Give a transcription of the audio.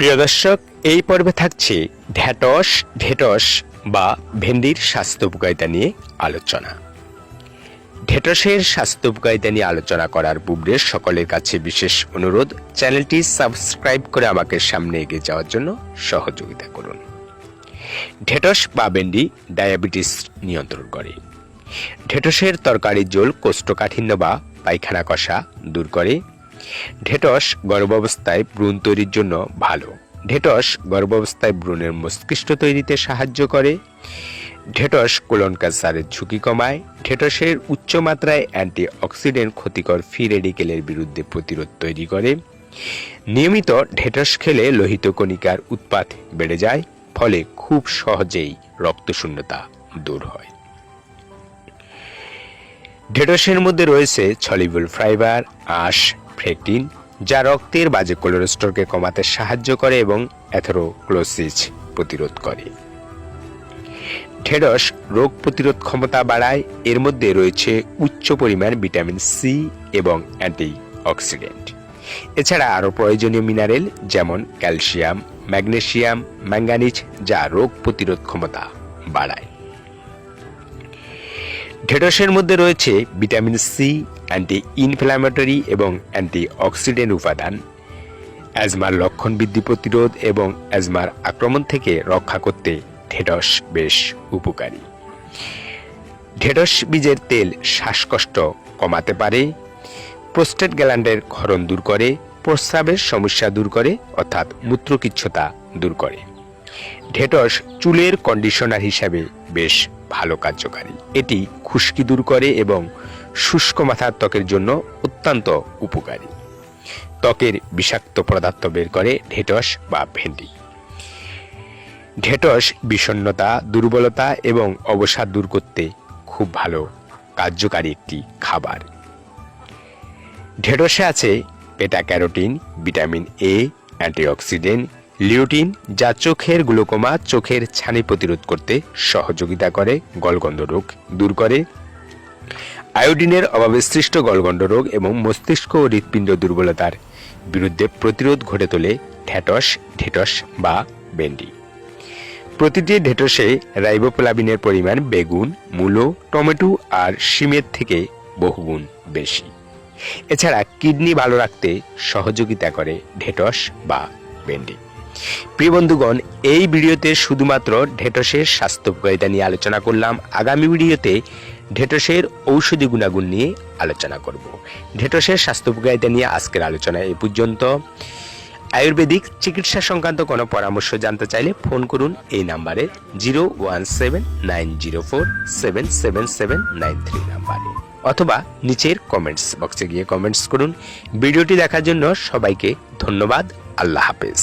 প্রিয় দর্শক, এই পর্বে থাকছে ঢেঁটস বা ভেন্ডির স্বাস্থ্য উপকারিতা নিয়ে আলোচনা। ঢেঁটসের স্বাস্থ্য উপকারিতা নিয়ে আলোচনা করার পূর্বে সকলের কাছে বিশেষ অনুরোধ, চ্যানেলটি সাবস্ক্রাইব করে আমাকে সামনে এগিয়ে যাওয়ার জন্য সহযোগিতা করুন। ঢেঁটস বা ভেন্ডি ডায়াবেটিস নিয়ন্ত্রণ করে। ঢেঁটসের তরকারির ঝোল কোষ্ঠকাঠিন্য বা পায়খানা কষা দূর করে। ঢেঁটস গর্ভাবস্থায় ভ্রূণ তৈরির জন্য ভালো। ঢেঁটস গর্ভাবস্থায় ভ্রূণের মস্তিষ্ক তৈরিতে সাহায্য করে। ঢেঁটস কোলন ক্যান্সারের ঝুঁকি কমায়। ঢেঁটসের উচ্চ মাত্রায় অ্যান্টি অক্সিডেন্ট ক্ষতিকর ফ্রি রেডিকেলের বিরুদ্ধে প্রতিরোধ তৈরি করে। নিয়মিত ঢেঁটস খেলে লোহিত কণিকার উৎপাদ বেড়ে যায়, ফলে খুব সহজেই রক্তশূন্যতা দূর হয়। ঢেঁটসের মধ্যে রয়েছে সলিউবল ফাইবার, আঁশ, ফ্রেকটিন, যা রক্তের বাজে কোলেস্টেরলকে কমাতে সাহায্য করে এবং অ্যাথেরোস্ক্লেরোসিস প্রতিরোধ করে। ঢেঁড়স রোগ প্রতিরোধ ক্ষমতা বাড়ায়। এর মধ্যে রয়েছে উচ্চ পরিমাণ ভিটামিন সি এবং অ্যান্টি অক্সিডেন্ট। এছাড়া আরও প্রয়োজনীয় মিনারেল যেমন ক্যালসিয়াম, ম্যাগনেসিয়াম, ম্যাঙ্গানিজ, যা রোগ প্রতিরোধ ক্ষমতা বাড়ায়। ঢেঁড়সের মধ্যে রয়েছে ভিটামিন সি, অ্যান্টি ইনফ্ল্যামেটরি এবং অ্যান্টি অক্সিডেন্ট উপাদান। অ্যাজমার লক্ষণ বৃদ্ধি প্রতিরোধ এবং অ্যাজমার আক্রমণ থেকে রক্ষা করতে ঢেঁড়স বেশ উপকারী। ঢেঁড়স বীজের তেল শ্বাসকষ্ট কমাতে পারে। প্রোস্টেট গ্ল্যান্ডের ক্ষরণ দূর করে। প্রস্রাবের সমস্যা দূর করে, অর্থাৎ মূত্রকিচ্ছতা দূর করে। ঢেঁড়স চুলের কন্ডিশনার হিসাবে বেশ ভালো কার্যকারী। এটি খুশকি দূর করে এবং শুষ্ক মাথার ত্বকের জন্য অত্যন্ত উপকারী। ত্বকের বিষাক্ত পদার্থ বের করে ঢেঁড়স বা ভেন্ডি। ঢেঁড়স বিষণ্ণতা, দুর্বলতা এবং অবসাদ দূর করতে খুব ভালো কার্যকারী একটি খাবার। ঢেঁড়সে আছে বেটা carotene, vitamin A, antioxidant, lutein, যা চোখের গ্লুকোমা, চোখের ছানি প্রতিরোধ করতে সহযোগিতা করে, গলগণ্ড রোগ দূর করে। আয়োডিনের অভাবে সৃষ্ট গলগণ্ড রোগ এবং মস্তিষ্ক ও হৃৎপিণ্ড দুর্বলতার বিরুদ্ধে প্রতিরোধ ঘটে তোলে ঢেঁড়স বা ভেন্ডি। প্রতিটি ঢেঁড়সে রাইবোফ্লাভিনের পরিমাণ বেগুন, মূলো, টমেটো আর শিমের থেকে বহুগুণ বেশি। এছাড়া কিডনি ভালো রাখতে সহযোগিতা করে ঢেঁড়স বা ভেন্ডি। প্রিয় বন্ধুগণ, এই ভিডিওতে শুধুমাত্র ঢেঁড়সের স্বাস্থ্য উপকারিতা নিয়ে আলোচনা করলাম। আগামী ভিডিওতে ঢেঁড়সের ঔষধি গুণাগুণ নিয়ে আলোচনা করব। ঢেঁড়সের স্বাস্থ্য উপকারিতা নিয়ে আজকের আলোচনা এই পর্যন্ত। আয়ুর্বেদিক চিকিৎসা সংক্রান্ত কোনো পরামর্শ জানতে চাইলে ফোন করুন এই নাম্বারে 017904777793 নাম্বারে, অথবা নিচের কমেন্টস বক্সে গিয়ে কমেন্টস করুন। ভিডিওটি দেখার জন্য সবাইকে ধন্যবাদ। আল্লাহ হাফেজ।